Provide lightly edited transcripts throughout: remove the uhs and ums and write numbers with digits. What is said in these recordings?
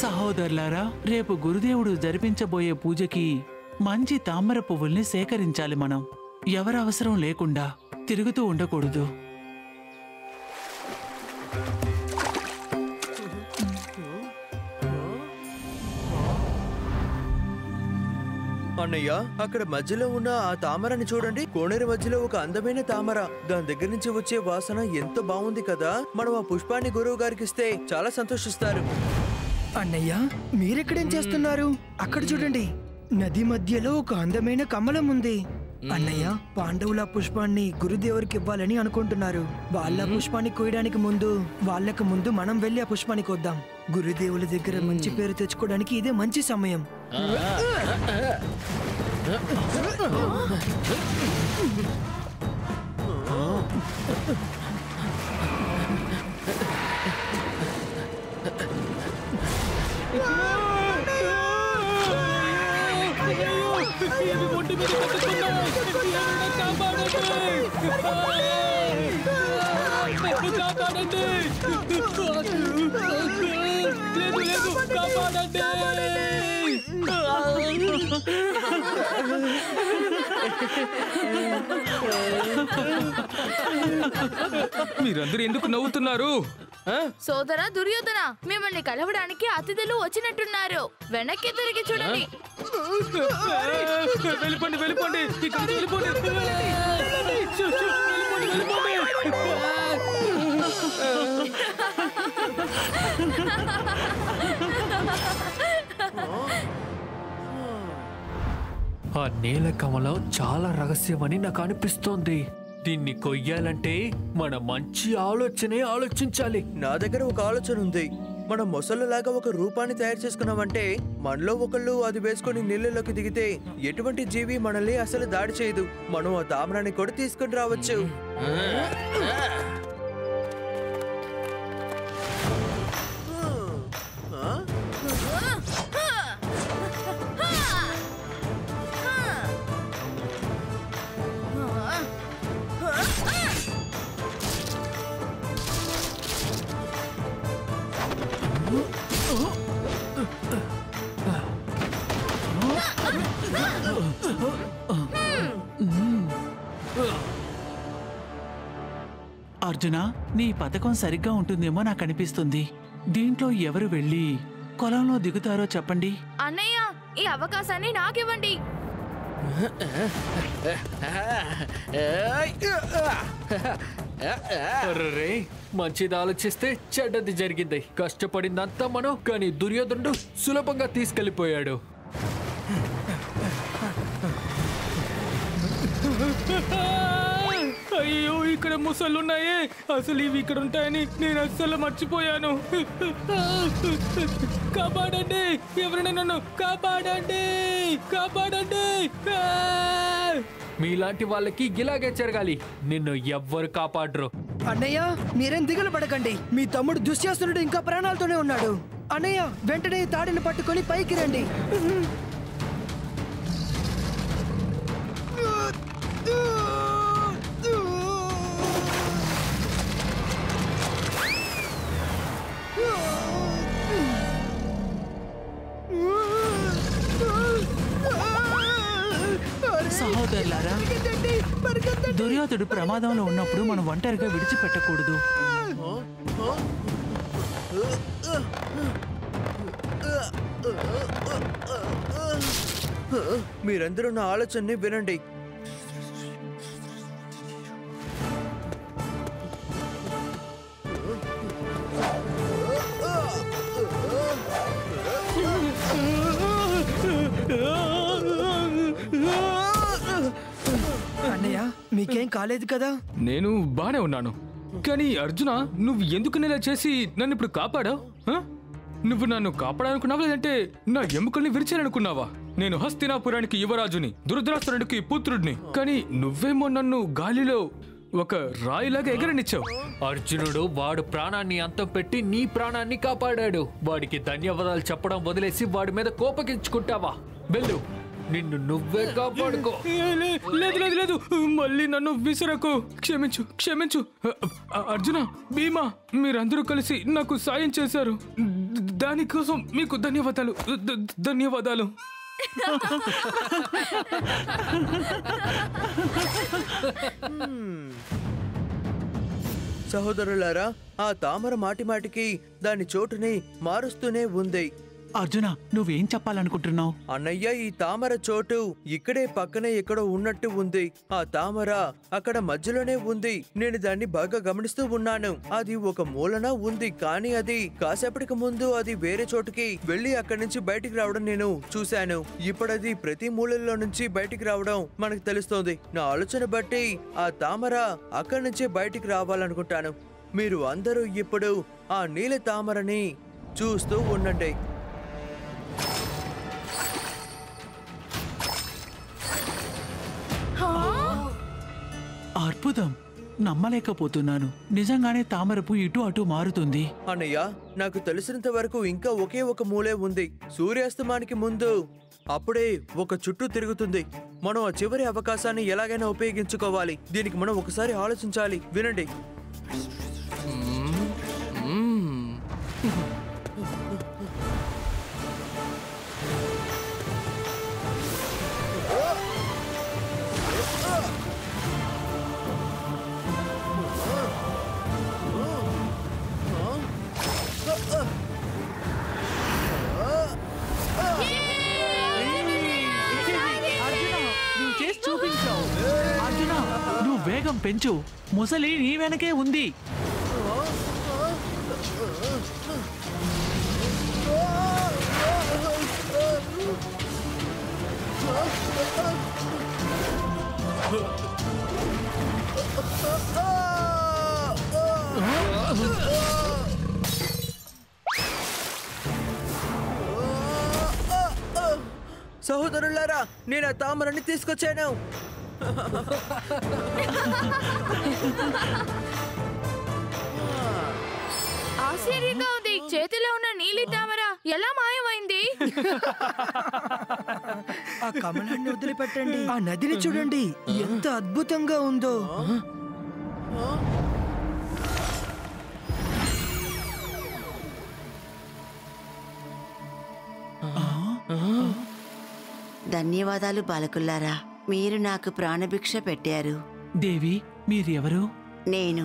సహోదరులారా, రేపు గురుదేవుడు జరిపించబోయే పూజకి మంచి తామర పువ్వుల్ని సేకరించాలి. మనం ఎవరి అవసరం లేకుండా తిరుగుతూ ఉండకూడదు. అన్నయ్య, అక్కడ మధ్యలో ఉన్న ఆ తామరని చూడండి. కోనేరు మధ్యలో ఒక అందమైన తామర. దాని దగ్గర నుంచి వచ్చే వాసన ఎంతో బాగుంది కదా. మనం ఆ పుష్పాన్ని గురువు గారికి ఇస్తే చాలా సంతోషిస్తారు. అన్నయ్య, మీరెక్కడేం చేస్తున్నారు? అక్కడ చూడండి, నది మధ్యలో ఒక అందమైన కమలం ఉంది. అన్నయ్య, పాండవుల పుష్పాన్ని గురుదేవురికి ఇవ్వాలని అనుకుంటున్నారు. వాళ్ళ పుష్పాన్ని కోయడానికి ముందు వాళ్ళకు ముందు మనం వెళ్ళి ఆ పుష్పాన్ని కోద్దాం. గురుదేవుల దగ్గర మంచి పేరు తెచ్చుకోవడానికి ఇదే మంచి సమయం. మీరందరూ ఎందుకు నవ్వుతున్నారు? సోదరా దుర్యోధన, మిమ్మల్ని కలవడానికి అతిథులు వచ్చినట్టున్నారు. వెనక్కి తిరిగి చూడండి. వెళ్ళిపోండి, వెళ్ళిపోండి, ఇక్కడ వెళ్ళిపోండి. ఆ నేల కమలం చాలా రహస్యమని నాకు అనిపిస్తోంది. దీన్ని కొయ్యాలంటే మన మంచి ఆలోచనే ఆలోచించాలి. నా దగ్గర ఒక ఆలోచన ఉంది. మనం మొసళ్ళలాగా ఒక రూపాన్ని తయారు చేసుకున్నామంటే మనలో ఒకళ్ళు అది వేసుకొని నీళ్ళలోకి దిగితే ఎటువంటి జీవి మనల్ని అసలు దాడి చేయదు. మనం ఆ తామరాన్ని కూడా తీసుకుని రావచ్చు. అర్జున, నీ పథకం సరిగ్గా ఉంటుందేమో నాకు అనిపిస్తుంది. దీంట్లో ఎవరు వెళ్ళి కొలంలో దిగుతారో చెప్పండి. అన్నయ్య, ఈ అవకాశాన్ని నాకివ్వండి. అర్రే, మంచిది ఆలోచిస్తే చెడ్డది జరిగింది. కష్టపడిందంతా మనం, కానీ దుర్యోధనుడు సులభంగా తీసుకెళ్లిపోయాడు. అయ్యో, ఇక్కడ ముసళ్ళున్నాయే. అసలు ఇవి ఇక్కడ ఉంటాయని నేను అస్సలు మర్చిపోయాను. కాపాడండి, ఎవరైనా నన్ను కాపాడండి, కాపాడండి. మీలాంటి వాళ్ళకి ఇలాగే జరగాలి. నిన్ను ఎవ్వరు కాపాడరు. అన్నయ్య, మీరేం దిగులు పడకండి. మీ తమ్ముడు దుశ్శాసనుడు ఇంకా ప్రాణాలతోనే ఉన్నాడు. అన్నయ్య, వెంటనే తాడిని పట్టుకొని పైకి రండి. సహోదరులారా, దుర్యోధనుడు ప్రమాదంలో ఉన్నప్పుడు మనం ఒంటరిగా విడిచిపెట్టకూడదు. మీరందరూ నా ఆలోచనని వినండి. అన్నయ్య, మీకేం కాలేదు కదా? నేను బానే ఉన్నాను. కానీ అర్జున, నువ్వు ఎందుకు ఇలా చేసి నన్ను ఇప్పుడు కాపాడావు? నువ్వు నన్ను కాపాడాలనుకున్నావా, లేదంటే నా ఎముకల్ని విరిచాలనుకున్నావా? నేను హస్తినాపురానికి యువరాజుని, దురదరాష్ట్రుడికి పుత్రుడిని. కానీ నువ్వేమో నన్ను గాలిలో ఒక రాయిలాగా ఎగరనిచ్చావు. అర్జునుడు వాడు ప్రాణాన్ని అంతం పెట్టి నీ ప్రాణాన్ని కాపాడాడు. వాడికి ధన్యవాదాలు చెప్పడం వదిలేసి వాడి మీద కోపగించుకుంటావా? వెళ్ళు, నిన్ను నువ్వే కాపాడుకో. లేదు లేదు లేదు, మళ్ళీ నన్ను విసరకు. క్షమించు క్షమించు. అర్జున, భీమా, మీరందరూ కలిసి నాకు సాయం చేశారు. దానికోసం మీకు ధన్యవాదాలు. ధన్యవాదాలు. సహోదరులారా, ఆ తామర మాటిమాటికి దాని చోటుని మారుస్తూనే ఉంది. అర్జున, నువ్వేం చెప్పాలనుకుంటున్నావు? అన్నయ్య, ఈ తామర చోటు ఇక్కడే పక్కనే ఎక్కడో ఉన్నట్టు ఉంది. ఆ తామర అక్కడ మధ్యలోనే ఉంది. నేను దాన్ని బాగా గమనిస్తూ ఉన్నాను. అది ఒక మూలన ఉంది, కానీ అది కాసేపటికి ముందు అది వేరే చోటుకి వెళ్లి అక్కడి నుంచి బయటికి రావడం నేను చూశాను. ఇప్పుడు అది ప్రతి మూలల్లో నుంచి బయటికి రావడం మనకు తెలుస్తోంది. నా ఆలోచన బట్టి ఆ తామర అక్కడి నుంచే బయటికి రావాలనుకుంటాను. మీరు అందరూ ఇప్పుడు ఆ నీల తామరని చూస్తూ ఉండండి. అద్భుతం! నమ్మలేకపోతున్నాను. నిజంగానే తామరపు ఇటు అటు మారుతుంది. అన్నయ్య, నాకు తెలిసినంత వరకు ఇంకా ఒకే ఒక మూలే ఉంది. సూర్యాస్తమానికి ముందు అప్పుడే ఒక చుట్టూ తిరుగుతుంది. మనం ఆ చివరి అవకాశాన్ని ఎలాగైనా ఉపయోగించుకోవాలి. దీనికి మనం ఒకసారి ఆలోచించాలి. వినండి. నువ్వు చేసి చూపించావు. అర్జున, నువ్వు వేగం పెంచు. ముసలి నీ వెనకే ఉంది. సహోదరులారా, నేను ఆ తామరని తీసుకొచ్చాను. ఆశ్చర్యంగా ఉంది. చేతిలో ఉన్న నీలి తామర ఎలా మాయమైంది? ఆ కమలాన్ని వదిలిపెట్టండి. ఆ నదిని చూడండి, ఎంత అద్భుతంగా ఉందో. ధన్యవాదాలు బాలకుల్లారా, మీరు నాకు ప్రాణభిక్ష పెట్టారు. దేవి, మీరెవరు? నేను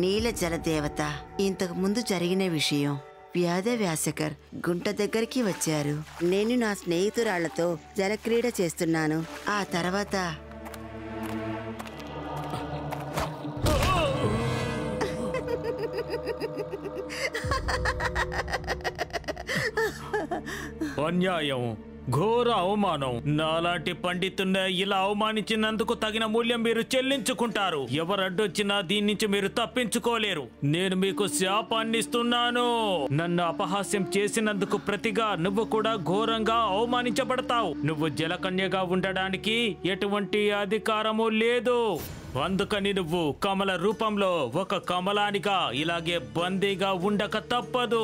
నీల జలదేవత. ఇంతకు ముందు జరిగిన విషయం, వ్యాసకర్ గుంట దగ్గరికి వచ్చారు. నేను నా స్నేహితురాళ్లతో జలక్రీడ చేస్తున్నాను. ఆ తర్వాత అన్యాయం, ఘోర అవమానం. నాలాంటి పండితున్నే ఇలా అవమానించినందుకు తగిన మూల్యం మీరు చెల్లించుకుంటారు. ఎవరడ్డొచ్చినా దీని నుంచి మీరు తప్పించుకోలేరు. నేను మీకు శాపాన్ని ఇస్తున్నాను. నన్ను అపహాస్యం చేసినందుకు ప్రతిగా నువ్వు కూడా ఘోరంగా అవమానించబడతావు. నువ్వు జలకన్యగా ఉండడానికి ఎటువంటి అధికారము లేదు. అందుకని నువ్వు కమల రూపంలో ఒక కమలానిగా ఇలాగే బందీగా ఉండక తప్పదు.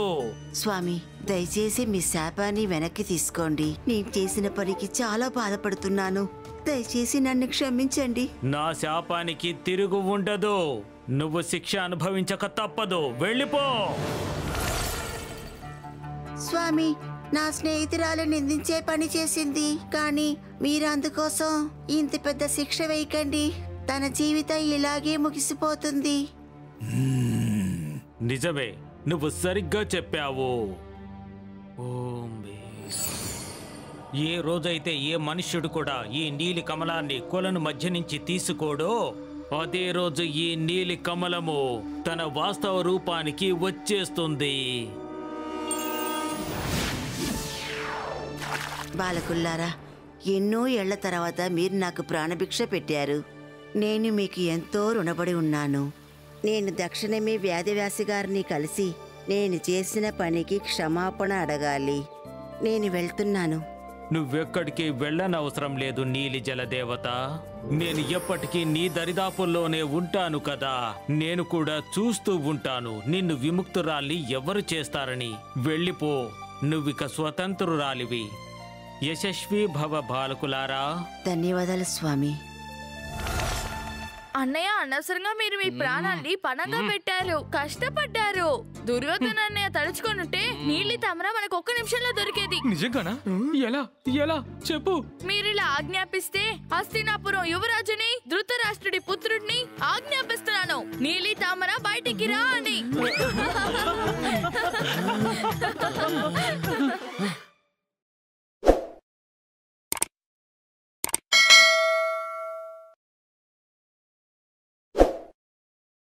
స్వామి, దయచేసి మీ శాపాన్ని వెనక్కి తీసుకోండి. నేను చేసిన పనికి చాలా బాధపడుతున్నాను. దయచేసి నన్ను క్షమించండి. నా శాపానికి తిరుగు ఉండదు. నువ్వు శిక్ష అనుభవించక తప్పదు. వెళ్ళిపో. స్వామి, నా స్నేహితురాలు నిందించే పని చేసింది, కానీ మీరు అందుకోసం ఇంత పెద్ద శిక్ష వేయకండి. తన జీవితం ఇలాగే ముగిసిపోతుంది. నిజమే, నువ్వు సరిగ్గా చెప్పావు. ఏ రోజైతే ఏ మనుష్యుడు కూడా ఈ నీలి కమలాన్ని కొలను మధ్య నుంచి తీసుకోడో, అదే రోజు ఈ నీలి కమలము తన వాస్తవ రూపానికి వచ్చేస్తుంది. బాలకుల్లారా, ఎన్నో ఏళ్ల తర్వాత మీరు నాకు ప్రాణభిక్ష పెట్టారు. నేను మీకు ఎంతో రుణపడి ఉన్నాను. నేను దక్షిణమే వ్యాసి గారిని కలిసి నేను చేసిన పనికి క్షమాపణ అడగాలి. నేను వెళ్తున్నాను. నువ్వెక్కడికి వెళ్ళనవసరం లేదు నీలి జలదేవత. నేను ఎప్పటికీ నీ దరిదాపుల్లోనే ఉంటాను కదా. నేను కూడా చూస్తూ ఉంటాను నిన్ను విముక్తురాల్ని ఎవరు చేస్తారని. వెళ్ళిపో, నువ్విక స్వతంత్రురాలివి. యశస్వి భవ బాలకులారా. ధన్యవాదాలు స్వామి. అన్నయ్య, అనవసరంగా మీరు మీ ప్రాణాన్ని పణంగా పెట్టారు, కష్టపడ్డారు. దుర్యోధన అన్నయ్య తలుచుకొనుంటే నీలి తామర మనకు 1 నిమిషంలో దొరికేది. నిజంగానా? ఎలా ఎలా చెప్పు. మీరిలా ఆజ్ఞాపిస్తే హస్తినాపురం యువరాజుని, ధృతరాష్ట్రుడి పుత్రుడిని ఆజ్ఞాపిస్తున్నాను, నీలి తామర బయటికి రా అని.